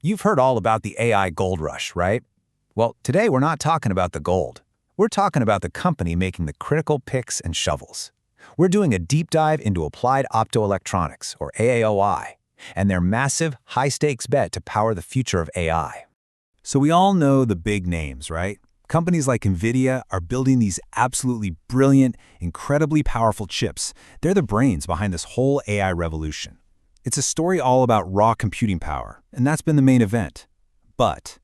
You've heard all about the AI gold rush, right? Well, today we're not talking about the gold. We're talking about the company making the critical picks and shovels. We're doing a deep dive into Applied Optoelectronics, or AAOI, and their massive, high-stakes bet to power the future of AI. So we all know the big names, right? Companies like NVIDIA are building these absolutely brilliant, incredibly powerful chips. They're the brains behind this whole AI revolution. It's a story all about raw computing power, and that's been the main event. But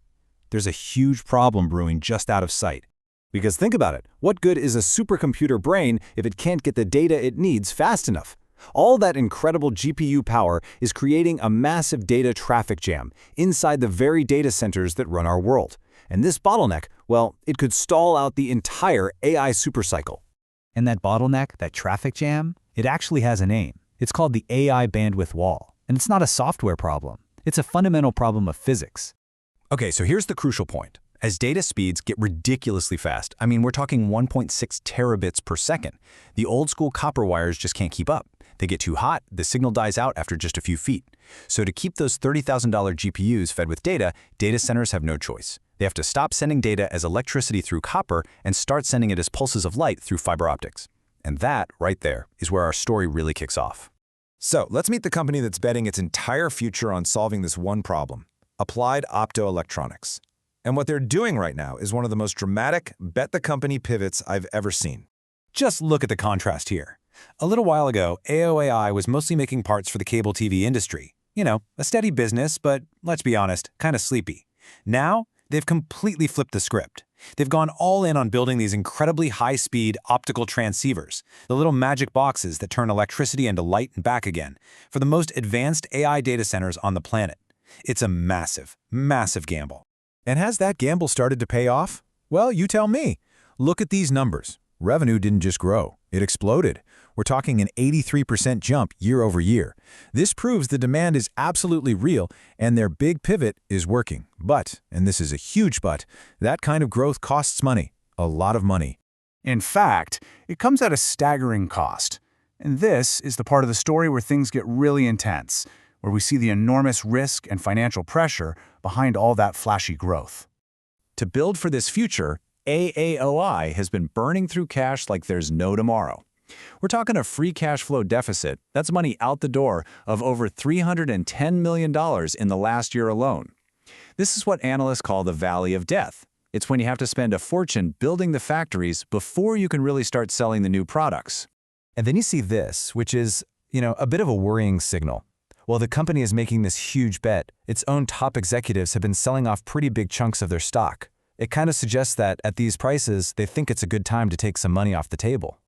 there's a huge problem brewing just out of sight. Because think about it, what good is a supercomputer brain if it can't get the data it needs fast enough? All that incredible GPU power is creating a massive data traffic jam inside the very data centers that run our world. And this bottleneck, well, it could stall out the entire AI supercycle. And that bottleneck, that traffic jam, it actually has a name. It's called the AI bandwidth wall. And it's not a software problem. It's a fundamental problem of physics. Okay, so here's the crucial point. As data speeds get ridiculously fast, we're talking 1.6 terabits per second, the old school copper wires just can't keep up. They get too hot, the signal dies out after just a few feet. So to keep those $30,000 GPUs fed with data, data centers have no choice. They have to stop sending data as electricity through copper and start sending it as pulses of light through fiber optics. And that, right there, is where our story really kicks off. So let's meet the company that's betting its entire future on solving this one problem, Applied Optoelectronics. And what they're doing right now is one of the most dramatic bet-the-company pivots I've ever seen. Just look at the contrast here. A little while ago, AAOI was mostly making parts for the cable TV industry. You know, a steady business, but let's be honest, kind of sleepy. Now, they've completely flipped the script. They've gone all in on building these incredibly high-speed optical transceivers, the little magic boxes that turn electricity into light and back again, for the most advanced AI data centers on the planet. It's a massive, massive gamble. And has that gamble started to pay off? Well, you tell me. Look at these numbers. Revenue didn't just grow, it exploded. We're talking an 83% jump year over year. This proves the demand is absolutely real and their big pivot is working. But, and this is a huge but, that kind of growth costs money, a lot of money. In fact, it comes at a staggering cost. And this is the part of the story where things get really intense, where we see the enormous risk and financial pressure behind all that flashy growth. To build for this future, AAOI has been burning through cash like there's no tomorrow. We're talking a free cash flow deficit, that's money out the door, of over $310 million in the last year alone. This is what analysts call the valley of death. It's when you have to spend a fortune building the factories before you can really start selling the new products. And then you see this, which is, a bit of a worrying signal. While the company is making this huge bet, its own top executives have been selling off pretty big chunks of their stock. It kind of suggests that, at these prices, they think it's a good time to take some money off the table.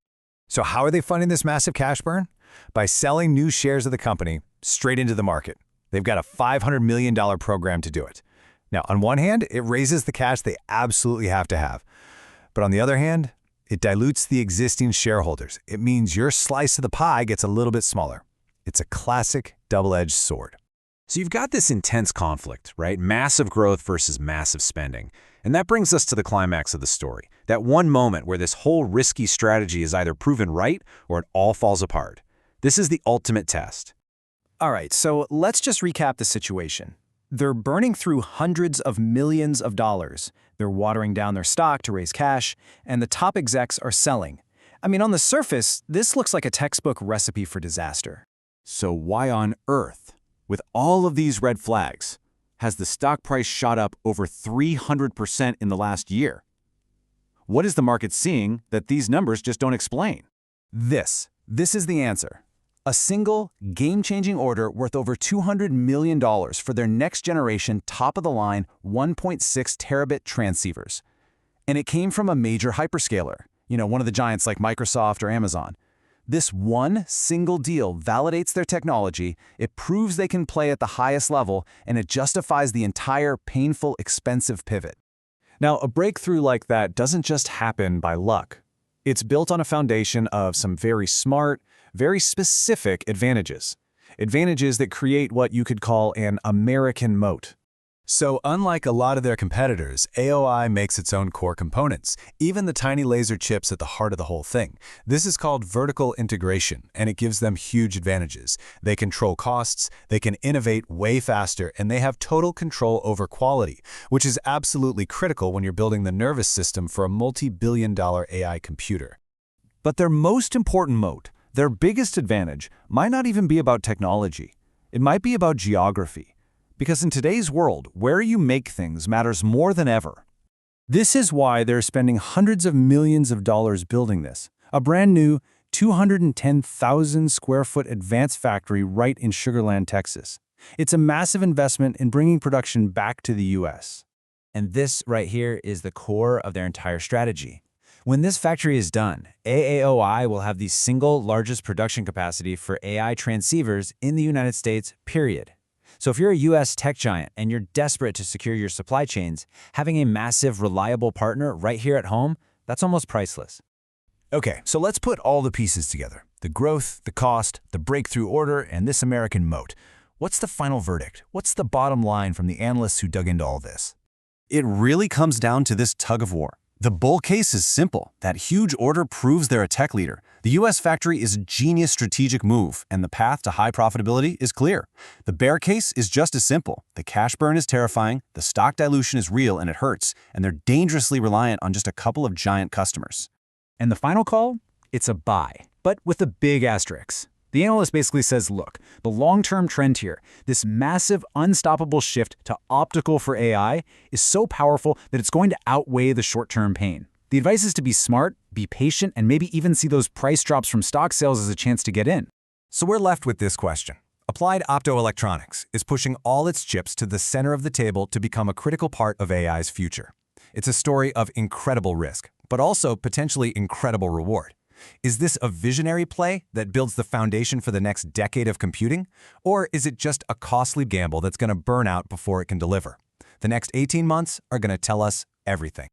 So how are they funding this massive cash burn? By selling new shares of the company straight into the market. They've got a $500 million program to do it. Now, on one hand, it raises the cash they absolutely have to have. But on the other hand, it dilutes the existing shareholders. It means your slice of the pie gets a little bit smaller. It's a classic double-edged sword. So you've got this intense conflict, right? Massive growth versus massive spending. And that brings us to the climax of the story, that one moment where this whole risky strategy is either proven right or it all falls apart. This is the ultimate test. All right, so let's just recap the situation. They're burning through hundreds of millions of dollars. They're watering down their stock to raise cash, and the top execs are selling. On the surface, this looks like a textbook recipe for disaster. So why on earth, with all of these red flags, has the stock price shot up over 300% in the last year? What is the market seeing that these numbers just don't explain? This is the answer. A single, game-changing order worth over $200 million for their next-generation, top-of-the-line 1.6 terabit transceivers. And it came from a major hyperscaler, one of the giants like Microsoft or Amazon. This one single deal validates their technology, it proves they can play at the highest level, and it justifies the entire painful, expensive pivot. Now, a breakthrough like that doesn't just happen by luck. It's built on a foundation of some very smart, very specific advantages. Advantages that create what you could call an American moat. So unlike a lot of their competitors, AOI makes its own core components, even the tiny laser chips at the heart of the whole thing. This is called vertical integration, and it gives them huge advantages. They control costs, they can innovate way faster, and they have total control over quality, which is absolutely critical when you're building the nervous system for a multi-billion-dollar AI computer. But their most important moat, their biggest advantage, might not even be about technology. It might be about geography. Because in today's world, where you make things matters more than ever. This is why they're spending hundreds of millions of dollars building this, a brand new 210,000 square foot advanced factory right in Sugar Land, Texas. It's a massive investment in bringing production back to the US. And this right here is the core of their entire strategy. When this factory is done, AAOI will have the single largest production capacity for AI transceivers in the United States, period. So if you're a US tech giant and you're desperate to secure your supply chains, having a massive, reliable partner right here at home, that's almost priceless. Okay, so let's put all the pieces together. The growth, the cost, the breakthrough order, and this American moat. What's the final verdict? What's the bottom line from the analysts who dug into all this? It really comes down to this tug of war. The bull case is simple. That huge order proves they're a tech leader. The US factory is a genius strategic move, and the path to high profitability is clear. The bear case is just as simple. The cash burn is terrifying, the stock dilution is real and it hurts, and they're dangerously reliant on just a couple of giant customers. And the final call? It's a buy, but with a big asterisk. The analyst basically says, look, the long-term trend here, this massive, unstoppable shift to optical for AI is so powerful that it's going to outweigh the short-term pain. The advice is to be smart, be patient, and maybe even see those price drops from stock sales as a chance to get in. So we're left with this question. Applied Optoelectronics is pushing all its chips to the center of the table to become a critical part of AI's future. It's a story of incredible risk, but also potentially incredible reward. Is this a visionary play that builds the foundation for the next decade of computing? Or is it just a costly gamble that's going to burn out before it can deliver? The next 18 months are going to tell us everything.